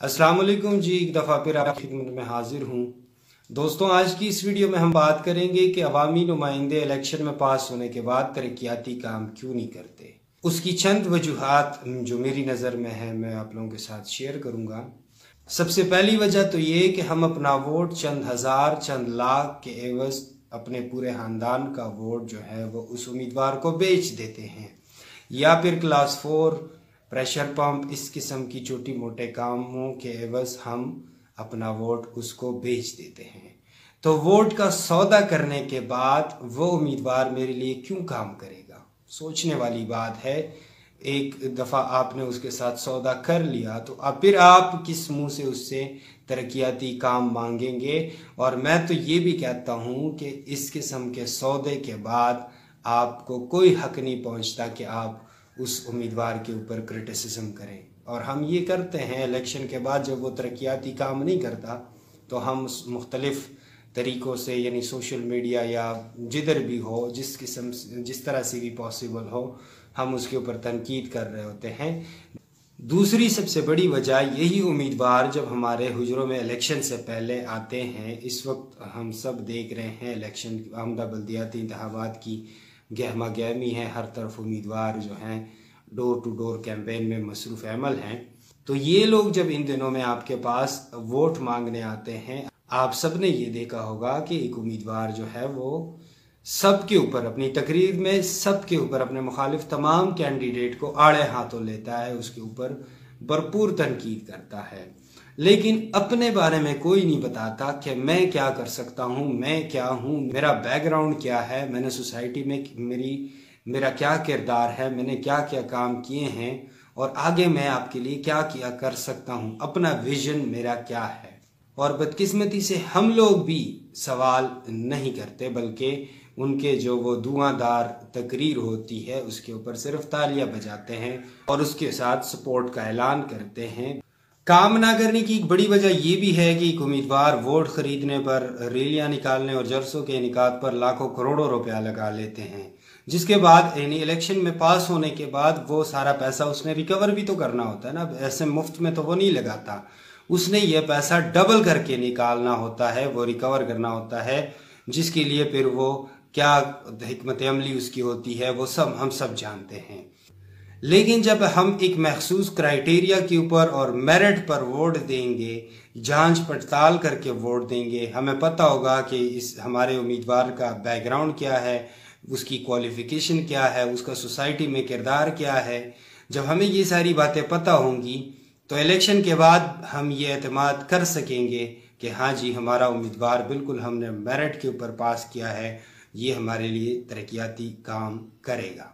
अस्सलाम वालेकुम जी, एक दफ़ा फिर आपकी खिदमत में हाजिर हूँ। दोस्तों, आज की इस वीडियो में हम बात करेंगे कि अवामी नुमाइंदे इलेक्शन में पास होने के बाद तरक्याती काम क्यों नहीं करते। उसकी चंद वजूहात जो मेरी नज़र में है मैं आप लोगों के साथ शेयर करूँगा। सबसे पहली वजह तो ये कि हम अपना वोट चंद हज़ार चंद लाख के एवज अपने पूरे ख़ानदान का वोट जो है वो उस उम्मीदवार को बेच देते हैं, या फिर क्लास 4 प्रेशर पंप इस किस्म की छोटी मोटे कामों के एवज हम अपना वोट उसको बेच देते हैं। तो वोट का सौदा करने के बाद वो उम्मीदवार मेरे लिए क्यों काम करेगा, सोचने वाली बात है। एक दफ़ा आपने उसके साथ सौदा कर लिया तो अब फिर आप किस मुंह से उससे तरक्याती काम मांगेंगे। और मैं तो ये भी कहता हूँ कि इस किस्म के सौदे के बाद आपको कोई हक नहीं पहुँचता कि आप उस उम्मीदवार के ऊपर क्रिटिसिज्म करें। और हम ये करते हैं इलेक्शन के बाद, जब वो तरक्याती काम नहीं करता तो हम मुख्तलिफ तरीक़ों से, यानी सोशल मीडिया या जिधर भी हो, जिस तरह से भी पॉसिबल हो, हम उसके ऊपर तनकीद कर रहे होते हैं। दूसरी सबसे बड़ी वजह यही उम्मीदवार जब हमारे हुजरों में इलेक्शन से पहले आते हैं, इस वक्त हम सब देख रहे हैं इलेक्शन आमदा बल्दियाती इंतखाबात की गहमा गहमी है, हर तरफ उम्मीदवार जो हैं डोर टू डोर कैंपेन में मसरूफ़ अमल हैं। तो ये लोग जब इन दिनों में आपके पास वोट मांगने आते हैं, आप सब ने ये देखा होगा कि एक उम्मीदवार जो है वो सबके ऊपर अपनी तकरीर में सबके ऊपर अपने मुखालिफ तमाम कैंडिडेट को आड़े हाथों लेता है, उसके ऊपर भरपूर तनकीद करता है, लेकिन अपने बारे में कोई नहीं बताता कि मैं क्या कर सकता हूँ, मैं क्या हूँ, मेरा बैकग्राउंड क्या है, मैंने सोसाइटी में मेरा क्या किरदार है, मैंने क्या क्या काम किए हैं और आगे मैं आपके लिए क्या क्या कर सकता हूँ, अपना विजन मेरा क्या है। और बदकिस्मती से हम लोग भी सवाल नहीं करते, बल्कि उनके जो वो धुआंधार तकरीर होती है उसके ऊपर सिर्फ तालियां बजाते हैं और उसके साथ सपोर्ट का ऐलान करते हैं। काम ना करने की एक बड़ी वजह यह भी है कि एक उम्मीदवार वोट खरीदने पर, रैलियां निकालने और जलसों के इनेकाद पर लाखों करोड़ों रुपया लगा लेते हैं, जिसके बाद यानी इलेक्शन में पास होने के बाद वो सारा पैसा उसने रिकवर भी तो करना होता है ना। ऐसे मुफ्त में तो वो नहीं लगाता, उसने ये पैसा डबल करके निकालना होता है, वो रिकवर करना होता है, जिसके लिए फिर वो क्या हिकमत अमली उसकी होती है वो सब हम सब जानते हैं। लेकिन जब हम एक मखसूस क्राइटेरिया के ऊपर और मेरिट पर वोट देंगे, जांच पड़ताल करके वोट देंगे, हमें पता होगा कि इस हमारे उम्मीदवार का बैकग्राउंड क्या है, उसकी क्वालिफिकेशन क्या है, उसका सोसाइटी में किरदार क्या है। जब हमें ये सारी बातें पता होंगी तो इलेक्शन के बाद हम ये एतमाद कर सकेंगे कि हाँ जी, हमारा उम्मीदवार बिल्कुल हमने मेरिट के ऊपर पास किया है, ये हमारे लिए तरक्याती काम करेगा।